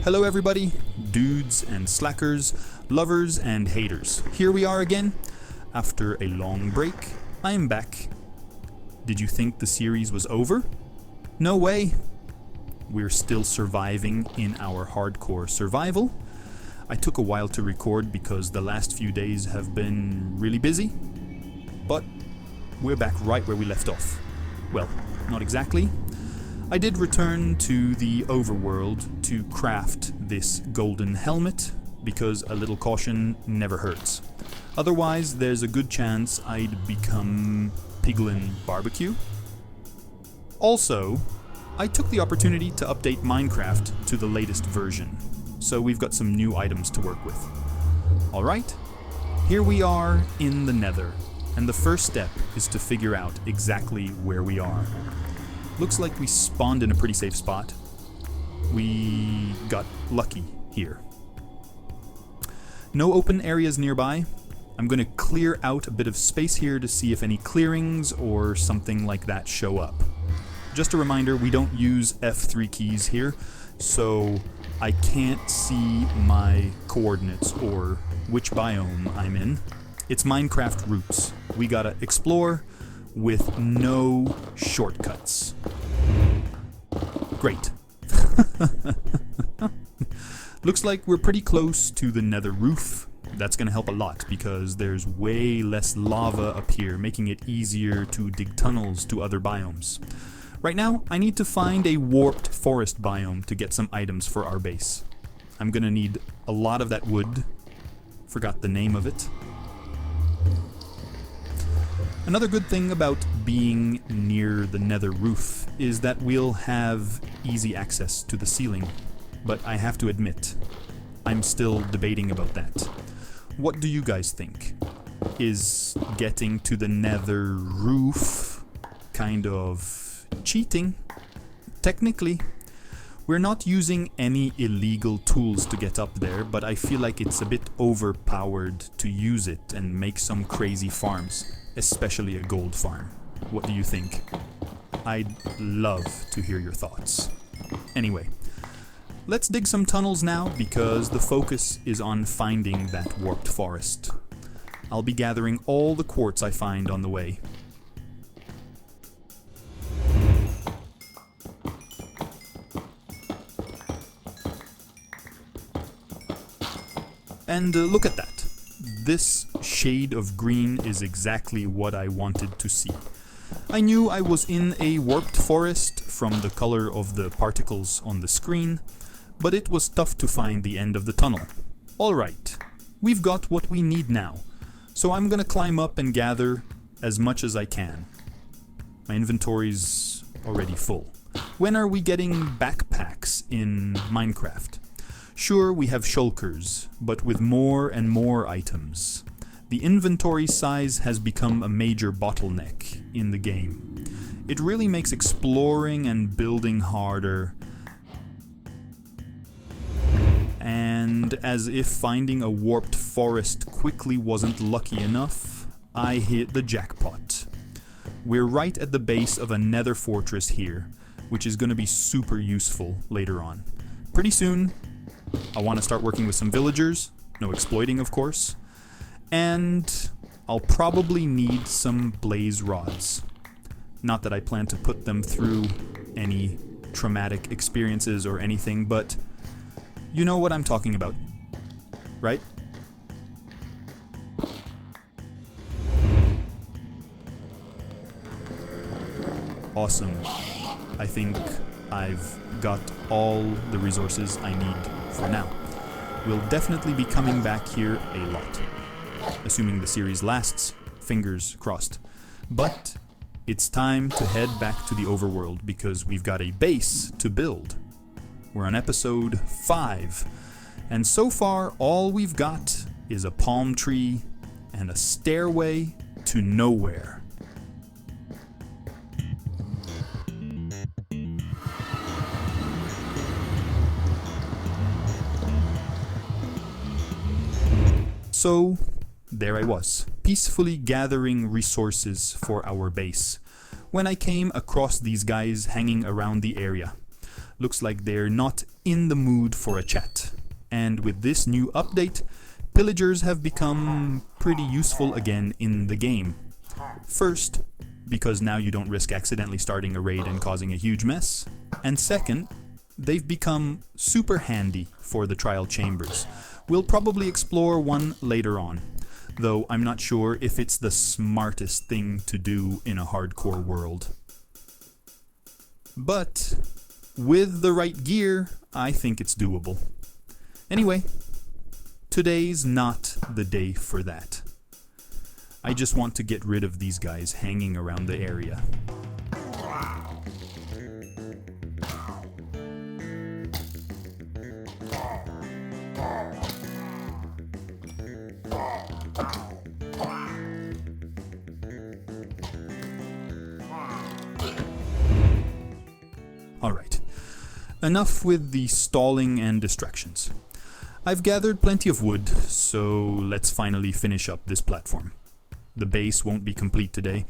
Hello everybody, dudes and slackers, lovers and haters. Here we are again. After a long break, I am back. Did you think the series was over? No way. We're still surviving in our hardcore survival. I took a while to record because the last few days have been really busy, but we're back right where we left off. Well, not exactly. I did return to the overworld to craft this golden helmet, because a little caution never hurts. Otherwise, there's a good chance I'd become Piglin Barbecue. Also, I took the opportunity to update Minecraft to the latest version, so we've got some new items to work with. Alright, here we are in the Nether, and the first step is to figure out exactly where we are. Looks like we spawned in a pretty safe spot. We got lucky here. No open areas nearby. I'm going to clear out a bit of space here to see if any clearings or something like that show up. Just a reminder, we don't use F3 keys here, so I can't see my coordinates or which biome I'm in. It's Minecraft roots. We gotta explore with no shortcuts. Great. Looks like we're pretty close to the nether roof. That's going to help a lot because there's way less lava up here, making it easier to dig tunnels to other biomes. Right now, I need to find a warped forest biome to get some items for our base. I'm going to need a lot of that wood. Forgot the name of it. Another good thing about being near the nether roof is that we'll have easy access to the ceiling, but I have to admit, I'm still debating about that. What do you guys think? Is getting to the nether roof kind of cheating? Technically, we're not using any illegal tools to get up there, but I feel like it's a bit overpowered to use it and make some crazy farms. Especially a gold farm. What do you think? I'd love to hear your thoughts. Anyway, let's dig some tunnels now because the focus is on finding that warped forest. I'll be gathering all the quartz I find on the way. And look at that. This shade of green is exactly what I wanted to see. I knew I was in a warped forest from the color of the particles on the screen, but it was tough to find the end of the tunnel. Alright, we've got what we need now, so I'm gonna climb up and gather as much as I can. My inventory's already full. When are we getting backpacks in Minecraft? Sure, we have shulkers, but with more and more items. The inventory size has become a major bottleneck in the game. It really makes exploring and building harder. And as if finding a warped forest quickly wasn't lucky enough, I hit the jackpot. We're right at the base of a nether fortress here, which is going to be super useful later on. Pretty soon, I want to start working with some villagers, no exploiting of course, and I'll probably need some blaze rods. Not that I plan to put them through any traumatic experiences or anything, but you know what I'm talking about, right? Awesome. I think I've got all the resources I need for now. We'll definitely be coming back here a lot. Assuming the series lasts, fingers crossed. But it's time to head back to the overworld because we've got a base to build. We're on episode 5, and so far all we've got is a palm tree and a stairway to nowhere. So, there I was, peacefully gathering resources for our base, when I came across these guys hanging around the area. Looks like they're not in the mood for a chat. And with this new update, Pillagers have become pretty useful again in the game. First, because now you don't risk accidentally starting a raid and causing a huge mess. And second, they've become super handy for the trial chambers. We'll probably explore one later on, though I'm not sure if it's the smartest thing to do in a hardcore world. But with the right gear, I think it's doable. Anyway, today's not the day for that. I just want to get rid of these guys hanging around the area. Alright, enough with the stalling and distractions. I've gathered plenty of wood, so let's finally finish up this platform. The base won't be complete today,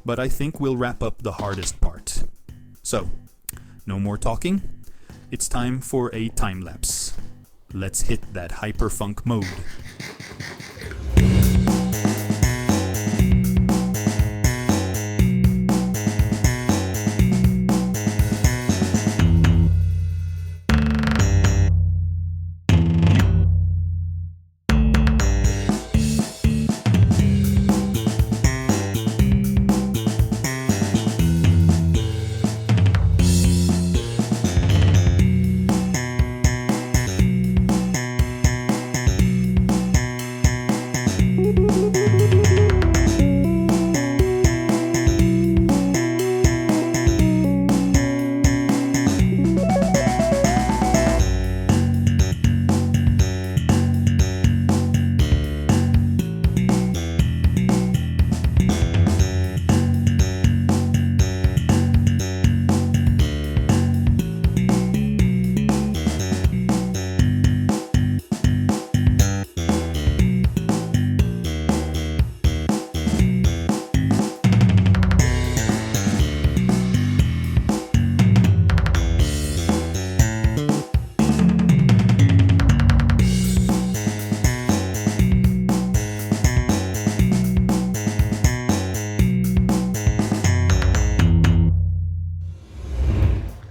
but I think we'll wrap up the hardest part. So, no more talking. It's time for a time-lapse. Let's hit that hyperfunk mode.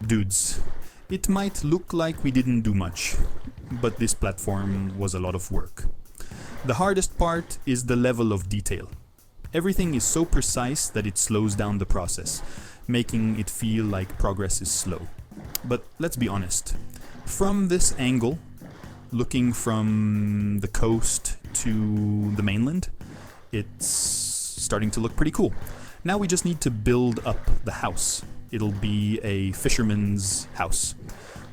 Dudes, it might look like we didn't do much, but this platform was a lot of work. The hardest part is the level of detail. Everything is so precise that it slows down the process, making it feel like progress is slow. But let's be honest, from this angle, looking from the coast to the mainland, it's starting to look pretty cool. Now we just need to build up the house. It'll be a fisherman's house,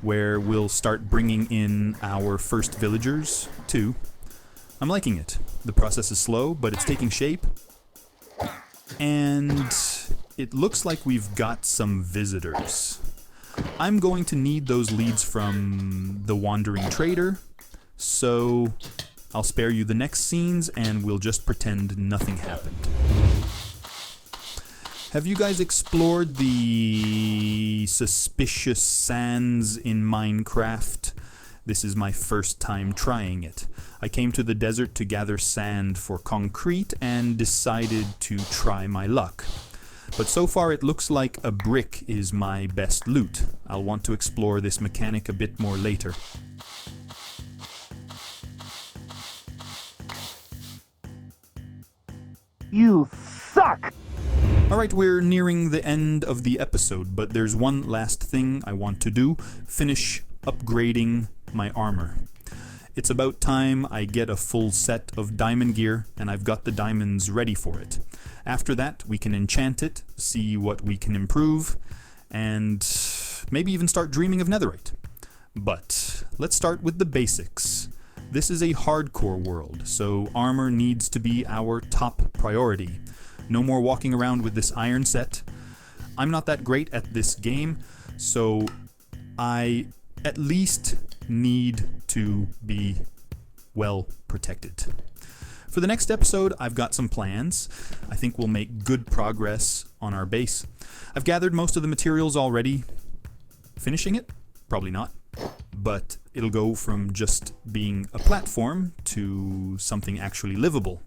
where we'll start bringing in our first villagers, too. I'm liking it. The process is slow, but it's taking shape. And it looks like we've got some visitors. I'm going to need those leads from the wandering trader, so I'll spare you the next scenes and we'll just pretend nothing happened. Have you guys explored the suspicious sands in Minecraft? This is my first time trying it. I came to the desert to gather sand for concrete and decided to try my luck. But so far it looks like a brick is my best loot. I'll want to explore this mechanic a bit more later. You suck! Alright, we're nearing the end of the episode, but there's one last thing I want to do. Finish upgrading my armor. It's about time I get a full set of diamond gear, and I've got the diamonds ready for it. After that, we can enchant it, see what we can improve, and maybe even start dreaming of netherite. But let's start with the basics. This is a hardcore world, so armor needs to be our top priority. No more walking around with this iron set. I'm not that great at this game, so I at least need to be well protected. For the next episode, I've got some plans. I think we'll make good progress on our base. I've gathered most of the materials already. Finishing it? Probably not. but it'll go from just being a platform to something actually livable.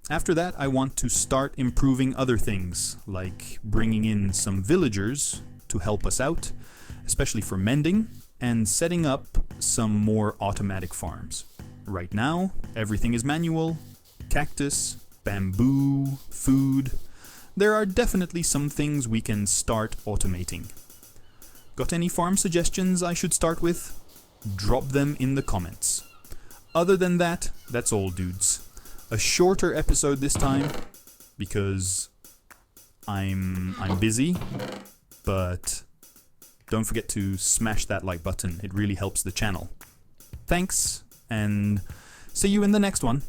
After that, I want to start improving other things, like bringing in some villagers to help us out, especially for mending, and setting up some more automatic farms. Right now, everything is manual: cactus, bamboo, food. There are definitely some things we can start automating. Got any farm suggestions I should start with? Drop them in the comments. Other than that, that's all, dudes. A shorter episode this time, because I'm busy, but don't forget to smash that like button. It really helps the channel. Thanks, and see you in the next one.